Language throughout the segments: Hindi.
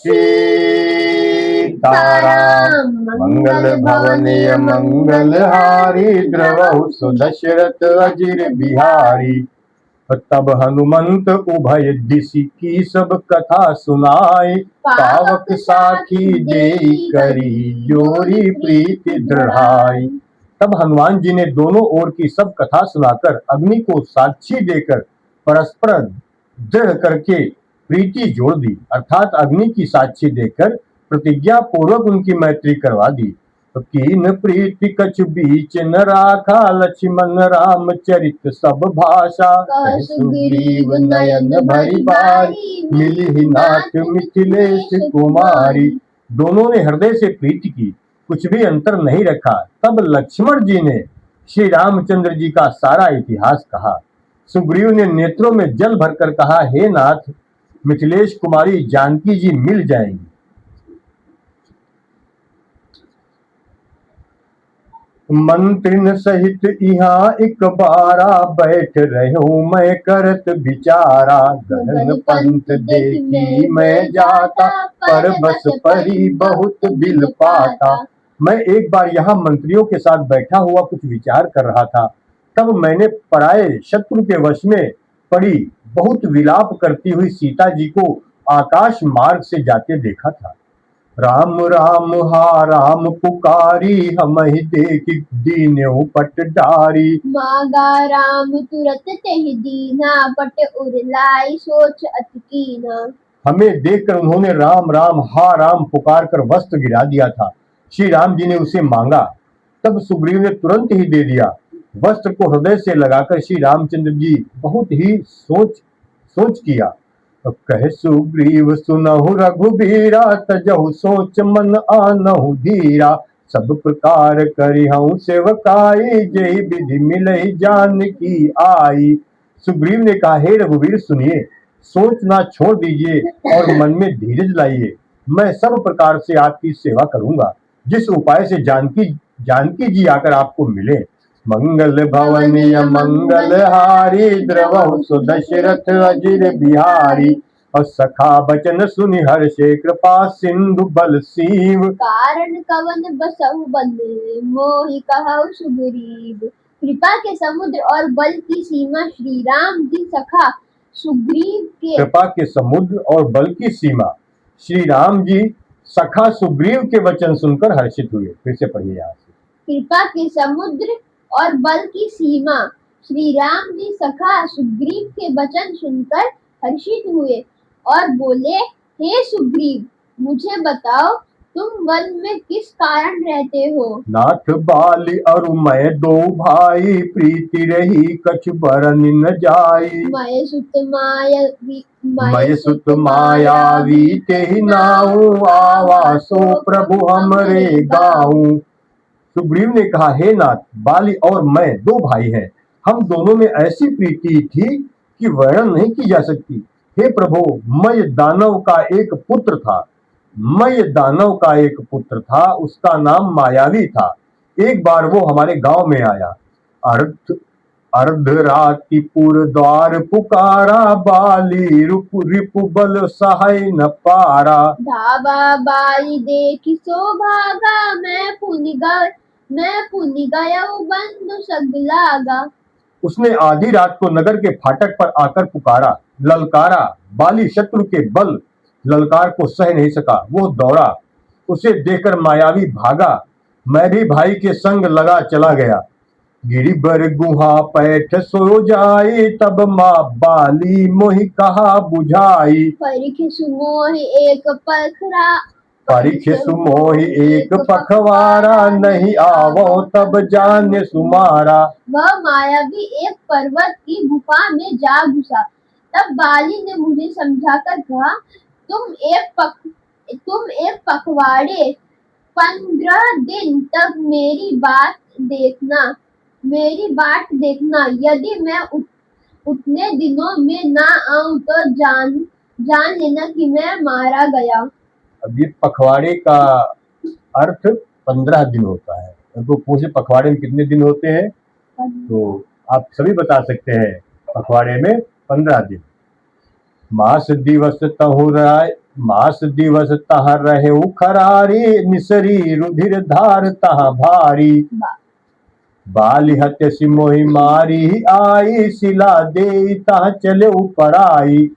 सीताराम मंगल भवनीय मंगलहारी द्रवहु सुदशरथ अजिर बिहारी। तब हनुमंत उभय दिशि की सब कथा सुनाई। पावक साखी देई करी जोरी प्रीति दृढ़ाई। तब हनुमान जी ने दोनों ओर की सब कथा सुनाकर अग्नि को साक्षी देकर परस्पर दृढ़ करके प्रीति जोड़ दी, अर्थात अग्नि की साक्षी देकर प्रतिज्ञा पूर्वक उनकी मैत्री करवा दी। तो कीन प्रीति कछु बीच न राखा, लक्ष्मण राम चरित सब भाषा। सुग्रीव नयन भरी बारी, मिली नाथ मिथिलेश कुमारी। दोनों ने हृदय से प्रीति की, कुछ भी अंतर नहीं रखा। तब लक्ष्मण जी ने श्री रामचंद्र जी का सारा इतिहास कहा। सुग्रीव ने नेत्रों में जल भरकर कहा, हे नाथ, मिथिलेश कुमारी जानकी जी मिल जाएंगी। मंत्रिन सहित यहाँ एक बारा, बैठ रहूं मैं करत विचारा। गहन पंथ देखी मैं जाता, पर बस परी बहुत बिल पाता। मैं एक बार यहाँ मंत्रियों के साथ बैठा हुआ कुछ विचार कर रहा था, तब मैंने पराये शत्रु के वश में पड़ी बहुत विलाप करती हुई सीता जी को आकाश मार्ग से जाते देखा था। राम राम हा राम पुकारी, हमहि देख दीन्यौ पट डारी। मागा राम तुरत तेहि दीना, पट उरलाई सोच अति कीना। हमें देखकर उन्होंने राम राम हा राम पुकार कर वस्त्र गिरा दिया था। श्री राम जी ने उसे मांगा, तब सुग्रीव ने तुरंत ही दे दिया। वस्त्र को हृदय से लगाकर श्री रामचंद्र जी बहुत ही सोच किया। कह सुग्रीव सुनहु रघुबीरा, तजहु सोच मन आनहु धीरा। सब प्रकार करिहउ सेवकाई, जय विधि मिलई जानकी आई। सुग्रीव ने कहा, हे रघुवीर सुनिए, सोचना छोड़ दीजिए और मन में धीरज लाइए। मैं सब प्रकार से आपकी सेवा करूंगा, जिस उपाय से जानकी जी आकर आपको मिले। मंगल भवनीय मंगलहारी, द्रवहु सुदशरथ अजिर बिहारी। और सखा बचन सुनि हर्षे, कृपा सिंधु बल सीव। कारण कवन बसहु बन, मोहि कहउ सुग्रीव। कृपा के समुद्र और बल की सीमा श्री राम जी सखा सुग्रीव के। कृपा के समुद्र और बल की सीमा श्री राम जी सखा सुग्रीव के वचन सुनकर हर्षित हुए। फिर से पढ़िए यहाँ से। कृपा के समुद्र और बल की सीमा श्री राम जी सखा सुग्रीव के वचन सुनकर हर्षित हुए और बोले, हे सुग्रीव, मुझे बताओ तुम वन में किस कारण रहते हो। नाथ बाली अरु मैं दो भाई, प्रीति रही कछु बरन न जाई। मय सुत मायावी तेहि नाऊ, आवासो प्रभु हमरे गाऊ। सुग्रीव ने कहा, हे नाथ, बाली और मैं दो भाई हैं। हम दोनों में ऐसी प्रीति थी कि वर्णन नहीं की जा सकती। हे प्रभु, मय दानव का एक पुत्र था, उसका नाम मायावी था। एक बार वो हमारे गांव में आया। अर्धराति पुर द्वार पुकारा, बाली रिपु बल सहाय न पारा। धावा बाली देखी सौभागा, मैं पुनि गयउ बंधु सग लागा। उसने आधी रात को नगर के फाटक पर आकर पुकारा, ललकारा। बाली शत्रु के बल ललकार को सह नहीं सका, वो दौड़ा। उसे देखकर मायावी भागा। मैं भी भाई के संग लगा चला गया। गिरि बर गुहा पैठ सो जाई, तब माँ बाली मोहि कहा बुझाई। परिख सुमोहि एक पखवारा, नहीं आवो तब जाने सुमारा। वह मायावी एक पर्वत की गुफा में जा घुसा। तब बाली ने मुझे समझाकर कहा, तुम एक पखवाड़े 15 दिन तक मेरी बाट देखना। यदि मैं उतने दिनों में ना आऊं तो जान लेना कि मैं मारा गया। अब ये पखवाड़े का अर्थ 15 दिन होता है। तो पूछे पखवाड़े में कितने दिन होते हैं, तो आप सभी बता सकते हैं। पखवाड़े में 15 दिन। मास दिवस तहु मास दिवस तह रहे खरारी, निसरी रुधिर धार तह भारी। बा- बाली हत्य सिमोहि मारी, आई सिला दे तह चले उपराई।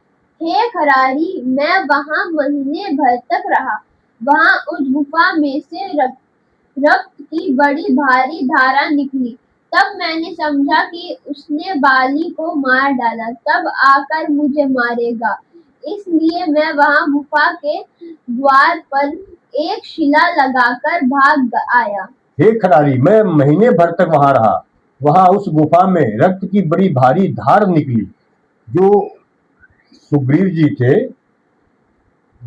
हे खरारी, मैं वहां महीने भर तक रहा। वहां उस गुफा में से रक्त की बड़ी भारी धारा निकली। तब मैंने समझा कि उसने बाली को मार डाला, तब आकर मुझे मारेगा। इसलिए मैं वहां गुफा के द्वार पर एक शिला लगाकर भाग आया। हे खरारी, मैं महीने भर तक वहां रहा। वहां उस गुफा में रक्त की बड़ी भारी धार निकली। जो सुग्रीव जी थे,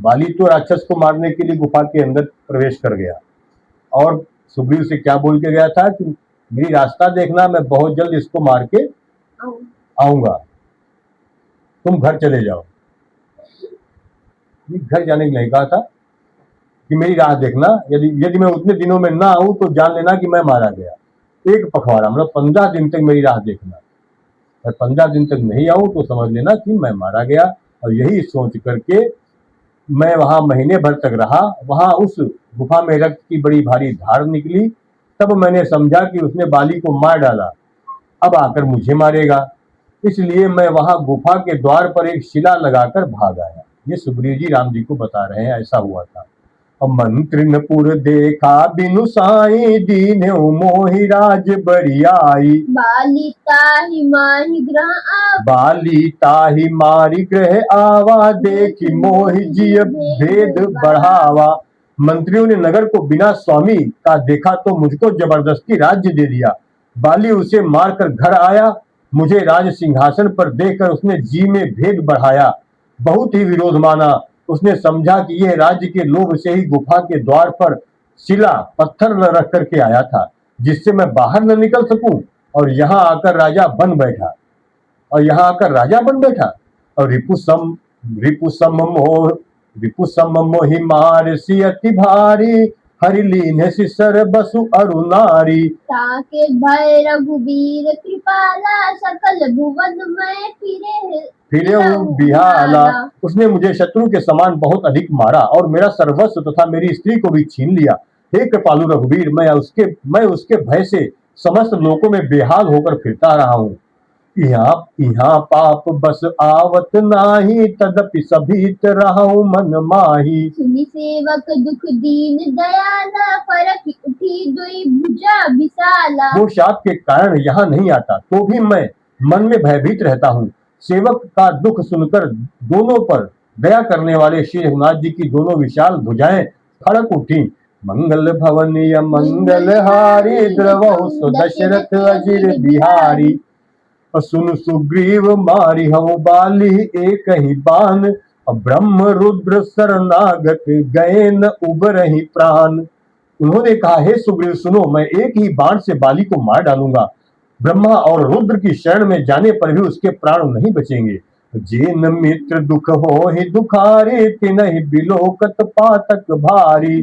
बाली तो राक्षस को मारने के लिए गुफा के अंदर प्रवेश कर गया और सुग्रीव से क्या बोल के गया था कि मेरी रास्ता देखना, मैं बहुत जल्द इसको मार के आऊंगा, तुम घर चले जाओ। घर जाने के नहीं कहा था कि मेरी राह देखना, यदि मैं उतने दिनों में ना आऊं तो जान लेना कि मैं मारा गया। एक पखवाड़ा मतलब 15 दिन तक मेरी राह देखना, और 15 दिन तक नहीं आऊं तो समझ लेना कि मैं मारा गया। और यही सोच करके मैं वहां महीने भर तक रहा। वहां उस गुफा में रक्त की बड़ी भारी धार निकली। तब मैंने समझा कि उसने बाली को मार डाला, अब आकर मुझे मारेगा। इसलिए मैं वहां गुफा के द्वार पर एक शिला लगाकर भाग आया। ये सुग्रीव जी राम जी को बता रहे हैं, ऐसा हुआ था। अब मंत्रिनपुर देखा बिनु साई, दीन मोहि राज बड़ियाई। बाली ताहि माहि ग्रह आवा, बाली ताहि मारी ग्रह आवा, देखी मोहि जिय भेद बढ़ावा। मंत्रियों ने नगर को बिना स्वामी का देखा तो मुझको जबरदस्ती राज्य दे दिया। बाली उसे मारकर घर आया। मुझे राज सिंहासन पर देखकर उसने जी में भेद बढ़ाया, बहुत ही विरोध माना। उसने समझा कि यह राज्य के लोभ से ही गुफा के द्वार पर शिला पत्थर रख करके आया था, जिससे मैं बाहर न निकल सकूं, और यहाँ आकर राजा बन बैठा। और रिपुसम मोहि मार सियति भारी, हरि लीन सिसर बसु अरुनारी। ताके भय रघुबीर कृपाला, सकल भुवन में फिरे बिहाला। उसने मुझे शत्रु के समान बहुत अधिक मारा और मेरा सर्वस्व तथा मेरी स्त्री को भी छीन लिया। हे कृपालु रघुवीर, मैं उसके भय से समस्त लोकों में बेहाल होकर फिरता रहा हूँ। यहाँ पाप बस आवत नाही, तदपि सभीत रहूं मन माही। सुनि सेवक दुख दीन दयाला, फरक उठी दुई भुजा विशाला। वो शाप के कारण यहाँ नहीं आता तो भी मैं मन में भयभीत रहता हूँ। सेवक का दुख सुनकर दोनों पर दया करने वाले श्री रघुनाथ जी की दोनों विशाल भुजाएं फड़क उठी। मंगल भवनीय मंगल हारी, द्रवहु सो दशरथ अजिर बिहारी। सुन सुग्रीव मारी हूँ बाली, एक ही बान, ब्रह्म रुद्र शरणागत गए न उबरहि प्राण। उन्होंने कहा, हे सुग्रीव सुनो, मैं एक ही बाण से बाली को मार डालूंगा। ब्रह्मा और रुद्र की शरण में जाने पर भी उसके प्राण नहीं बचेंगे। जेन मित्र दुख हो ही दुखारी, तिनहि बिलोकत पातक भारी।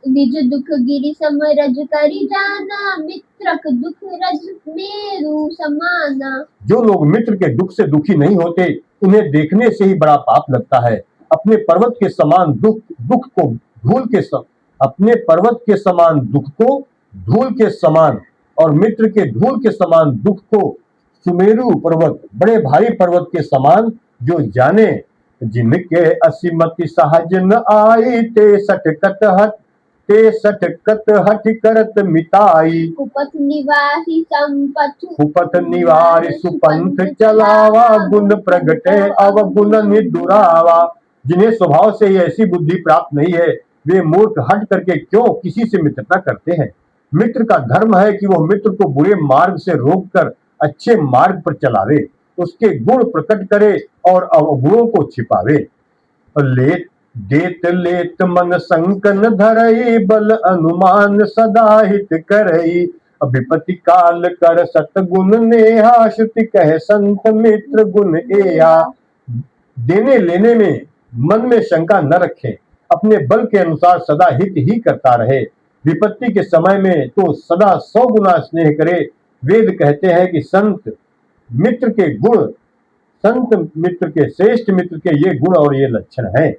निज दुख गिरि सम रज करि जाना, मित्रक दुख रज मेरु समाना। जो लोग मित्र के दुख से दुखी नहीं होते, उन्हें देखने से ही बड़ा पाप लगता है। अपने पर्वत के समान दुख को धूल के अपने पर्वत के समान दुख को धूल के समान और मित्र के धूल के समान दुख को सुमेरु पर्वत, बड़े भारी पर्वत के समान जो जाने। जिनके असीमति सहज न आई, ते सटकत हठ करत मिताई। कुपथ निवासी संपथ, कुपथ निवारि सुपंथ चलावा, गुण प्रगटे अवगुण निदुरावा। जिन्हें स्वभाव से ही ऐसी बुद्धि प्राप्त नहीं है, वे मूर्ख हट करके क्यों किसी से मित्रता करते हैं। मित्र का धर्म है कि वह मित्र को बुरे मार्ग से रोककर अच्छे मार्ग पर चलावे, उसके गुण प्रकट करे और अवगुणों को छिपावे। लेत मन संकन धरई, बल अनुमान सदा हित करई। विपत्ति काल कर सतगुण नेहा, श्रुति कह संत मित्र गुण एहा। देने लेने में मन में शंका न रखें, अपने बल के अनुसार सदा हित ही करता रहे। विपत्ति के समय में तो सदा 100 गुना स्नेह करे। वेद कहते हैं कि संत मित्र के गुण संत मित्र के, श्रेष्ठ मित्र के ये गुण और ये लक्षण हैं।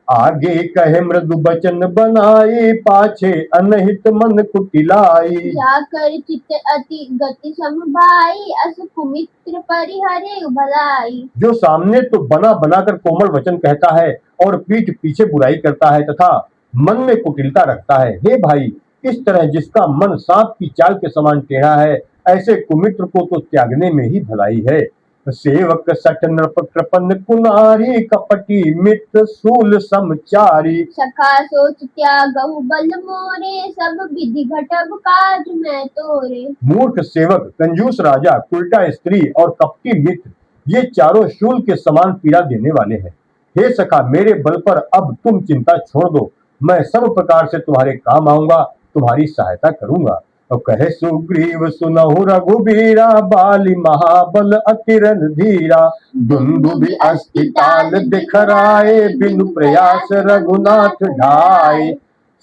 आगे कहे मृदु बचन बनाई, पाछे अनहित मन कुटिलाई। जाकर चित्त अति गति समभाई, अस कुमित्र परिहरे भलाई। जो सामने तो बना बनाकर कोमल वचन कहता है और पीठ पीछे बुराई करता है तथा मन में कुटिलता रखता है। हे भाई, इस तरह जिसका मन सांप की चाल के समान टेढ़ा है, ऐसे कुमित्र को तो त्यागने में ही भलाई है। सेवक सठ नृप कृपन कुनारी, कपटी मित्र सूल समचारी। सखा सोच त्यागहु बल मोरे, सब विधि घटब काज मैं तोरे। मूर्ख सेवक, कंजूस राजा, उल्टा स्त्री और कपटी मित्र, ये चारों शूल के समान पीड़ा देने वाले हैं। हे सखा, मेरे बल पर अब तुम चिंता छोड़ दो, मैं सब प्रकार से तुम्हारे काम आऊंगा, तुम्हारी सहायता करूंगा। और कहे सुग्रीव सुनहु रघुबीरा, बाली महाबल अति रणधीरा। दुंदुभि अस्ति ताल दिखराए, बिनु प्रयास रघुनाथ ढाए।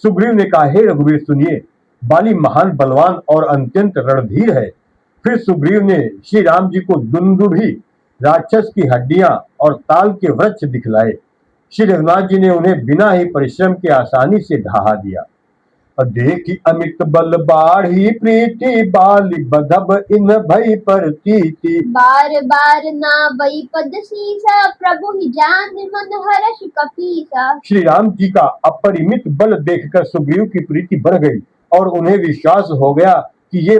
सुग्रीव ने कहा, हे रघुवीर सुनिए, बाली महान बलवान और अत्यंत रणधीर है। फिर सुग्रीव ने श्री राम जी को दुंदुभि राक्षस की हड्डियां और ताल के वृक्ष दिखलाए। श्री रघुनाथ जी ने उन्हें बिना ही परिश्रम के आसानी से ढहा दिया। और देखी अमित बल बाढ़ी प्रीति, बाली बधब इन भई परतीति। बार बार ना वही पद सीसा, प्रभु ही जान मन हर्ष कपीसा। श्री राम जी का अपरिमित बल देखकर सुग्रीव की प्रीति बढ़ गई और उन्हें विश्वास हो गया कि ये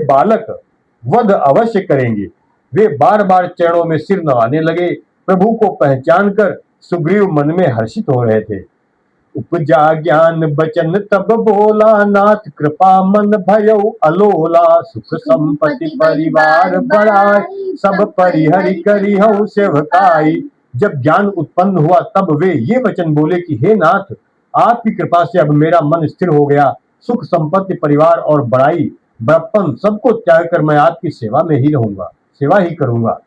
बालक वध अवश्य करेंगे। वे बार बार चरणों में सिर नवाने लगे। प्रभु को पहचान कर सुग्रीव मन में हर्षित हो रहे थे। उपजा ज्ञान बचन तब बोला, नाथ कृपा मन भयउ अलोला। सुख संपत्ति परिवार बढ़ाई, सब परिहरि करिहउ सेवकाई। जब ज्ञान उत्पन्न हुआ तब वे ये वचन बोले कि हे नाथ, आपकी कृपा से अब मेरा मन स्थिर हो गया। सुख संपत्ति परिवार और बड़ाई बड़प्पन सबको त्याग कर मैं आपकी सेवा में ही रहूंगा, सेवा ही करूंगा।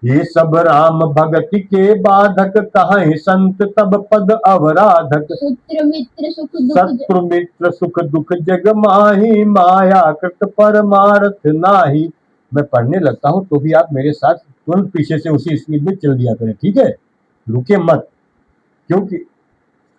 ये सब राम भगति के बाधक, कहां संत तब पद अवराधक। शत्रु मित्र सुख दुख शत्रु मित्र सुख दुख जग माही, माया कृत परमार्थ नाही। मैं पढ़ने लगता हूँ तो भी आप मेरे साथ तुरंत पीछे से उसी स्पीड में चल दिया करें, ठीक है, रुके मत। क्योंकि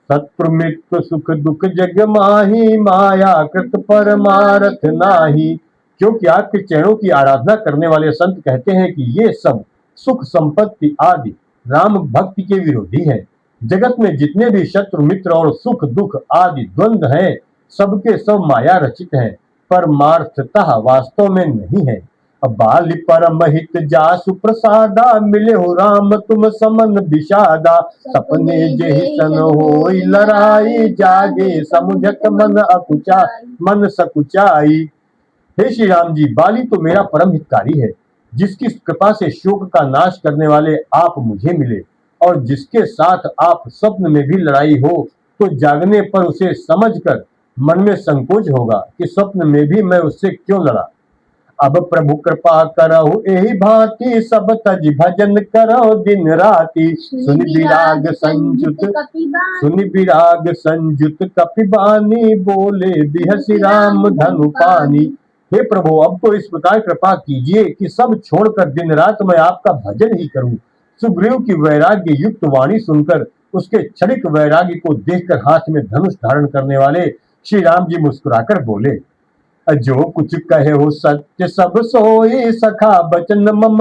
शत्रु मित्र सुख दुख जग माही, माया कृत परमार्थ नाही। क्योंकि आपके चरणों की आराधना करने वाले संत कहते हैं कि ये सब सुख संपत्ति आदि राम भक्ति के विरोधी हैं। जगत में जितने भी शत्रु मित्र और सुख दुख आदि द्वंद्व हैं, सबके सब माया रचित हैं, परमार्थतः वास्तव में नहीं है। बाली परम हित जासु प्रसादा, मिले हो राम तुम समन विषादा। सपने जेहि सन होई लड़ाई, जागे समुझत मन सकुचाई। हे श्री राम जी, बाली तो मेरा परम हितकारी है, जिसकी कृपा से शोक का नाश करने वाले आप मुझे मिले, और जिसके साथ आप स्वप्न में भी लड़ाई हो तो जागने पर उसे समझकर मन में संकोच होगा कि स्वप्न में भी मैं उससे क्यों लड़ा। अब प्रभु कृपा करहु एहि भांति, सब तज भजन करहु दिन राति। सुनि विराग संजुत कपिबानी, बोले बिहसि राम धनु पानी। हे प्रभु, अब तो इस प्रकार कृपा कीजिए कि सब छोड़कर दिन रात मैं आपका भजन ही करूं। सुग्रीव की वैराग्य युक्त वाणी सुनकर उसके क्षणिक वैराग्य को देखकर हाथ में धनुष धारण करने वाले श्री राम जी मुस्कुराकर बोले, जो कुछ कहे हो सत्य सब सोई, सखा बचन मम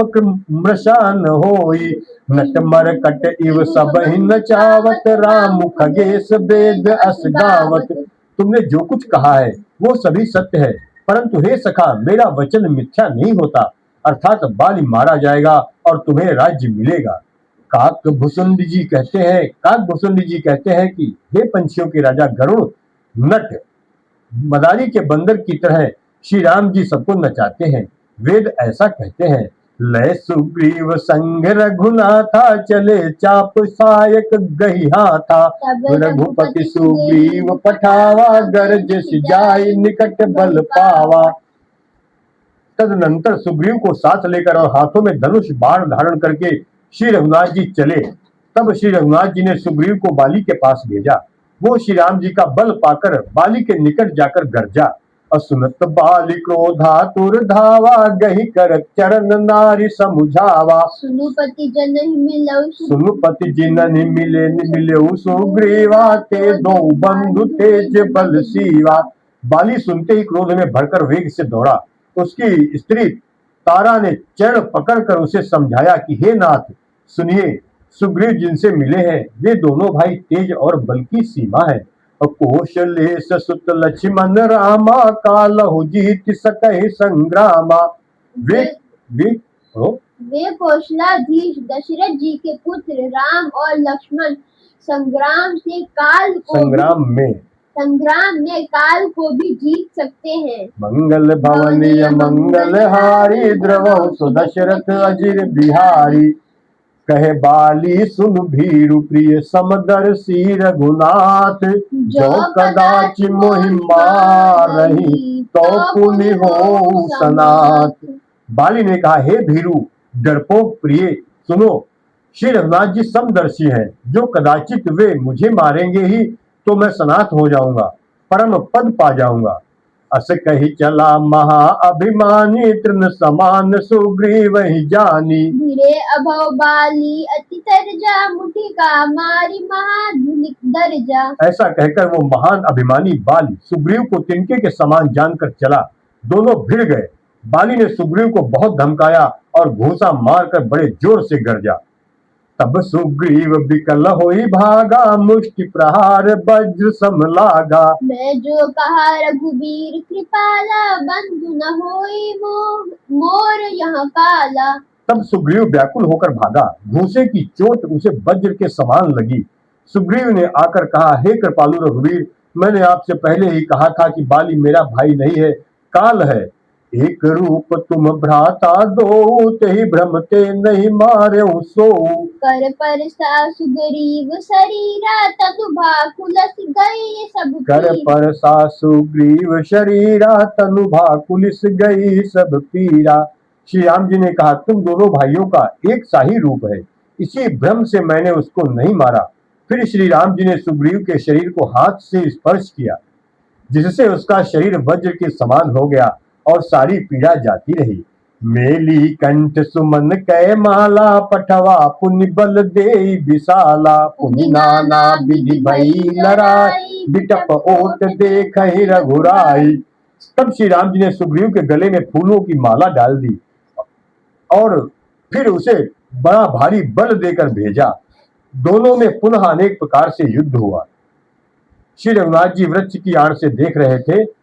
मृषान होई। नट मर कट इव सब हिन चावत, राम खगेश वेद अस गावत। तुमने जो कुछ कहा है वो सभी सत्य है, परंतु हे सखा, मेरा वचन मिथ्या नहीं होता, अर्थात बाली मारा जाएगा और तुम्हें राज्य मिलेगा। काकभुसुंड जी कहते हैं कि हे पंछियों के राजा गरुड़, नट मदारी के बंदर की तरह श्री राम जी सबको नचाते हैं। वेद ऐसा कहते हैं, लय सुग्रीव संग रघुनाथा, चले चाप सायक गही हाथा। रघुपति सुग्रीव पठावा, गरज सिजाई निकट बल पावा। तदनंतर सुग्रीव को साथ लेकर और हाथों में धनुष बाण धारण करके श्री रघुनाथ जी चले। तब श्री रघुनाथ जी ने सुग्रीव को बाली के पास भेजा। वो श्री राम जी का बल पाकर बाली के निकट जाकर गरजा असुनत बाली क्रोधातुर धावा, गही कर चरण नारी समुझावा। सुनुपति जन ही मिलऊ सुनुपति जिननि मिले मिले सुग्रीवा, ते दो बंधु तेज बल सीवा। बाली सुनते ही क्रोध में भरकर वेग से दौड़ा। उसकी स्त्री तारा ने चरण पकड़कर उसे समझाया कि हे नाथ सुनिए, सुग्रीव जिनसे मिले हैं वे दोनों भाई तेज और बल की सीमा है। और कौशलेश सुत लक्ष्मण रामा, कालहु जीत सकहि संग्रामा। वे वे ओ, वे कौशलाधीश दशरथ जी के पुत्र राम और लक्ष्मण संग्राम में काल को भी जीत सकते हैं। मंगल भवनीय मंगल हारी, द्रवहु सुदशरथ अजिर बिहारी। कहे बाली सुन भीरु प्रिय, समदर्शी रघुनाथ। जो कदाचि मोहि मारहि, तो पुनि हो सनाथ। बाली ने कहा, हे भीरु डरपोक प्रिय सुनो, श्री रघुनाथ जी समदर्शी हैं। जो कदाचित वे मुझे मारेंगे ही तो मैं सनाथ हो जाऊंगा, परम पद पा जाऊंगा। अस कही चला महा अभिमानी, तृण समान सुग्रीव ही जानी। धीरे अभव बाली अति तरजा, मुठि का मारी महाधुनिक दर्जा। ऐसा कहकर वो महान अभिमानी बाली सुग्रीव को तिनके के समान जानकर चला। दोनों भिड़ गए। बाली ने सुग्रीव को बहुत धमकाया और घूंसा मारकर बड़े जोर से गरजा। तब सुग्रीव विकल होई भागा, मुष्टि प्रहार वज्र सम लागा। मैं जो कहा रघुबीर कृपाला, बंधु न होई मोर यहाँ काला। तब सुग्रीव व्याकुल होकर भागा। घूंसे की चोट उसे वज्र के समान लगी। सुग्रीव ने आकर कहा, हे कृपालु रघुवीर, मैंने आपसे पहले ही कहा था कि बाली मेरा भाई नहीं है, काल है। एक रूप तुम भ्राता दो, तेहि भ्रम ते नहीं मारे सो। कर परसा सुग्रीव शरीरा, तनु भाकुलस गई सब पीरा। कर परसा सुग्रीव शरीरा, तनु भाकुलिस गई सब पीरा। श्री राम जी ने कहा, तुम दोनों भाइयों का एक सा ही रूप है, इसी भ्रम से मैंने उसको नहीं मारा। फिर श्री राम जी ने सुग्रीव के शरीर को हाथ से स्पर्श किया, जिससे उसका शरीर वज्र के समान हो गया और सारी पीड़ा जाती रही। मेली कंठ सुमन कै माला, पठवा पुनि बल देई विशाला। पुनि नाना विधि भई लड़ाई, बिटप ओट देखहि रघुराई। तब श्री राम जी ने सुग्रीव के गले में फूलों की माला डाल दी और फिर उसे बड़ा भारी बल देकर भेजा। दोनों में पुनः अनेक प्रकार से युद्ध हुआ। श्री रघुनाथ जी वृक्ष की आड़ से देख रहे थे।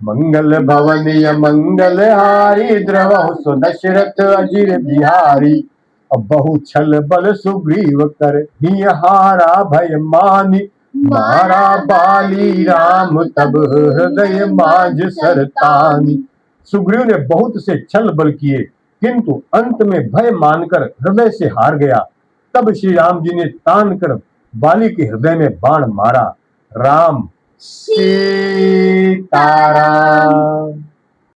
मंगल भवनीय मंगल हारी, द्रवहु सुदशरथ अजिर बिहारी। अब बहु छल बल सुग्रीव कर, ही हारा भय मानी। मारा बाली राम तब हृदय मांझ सरतानी। सुग्रीव ने बहुत से छल बल किए, किंतु अंत में भय मानकर हृदय से हार गया। तब श्री राम जी ने तान कर बाली के हृदय में बाण मारा। राम सीताराम।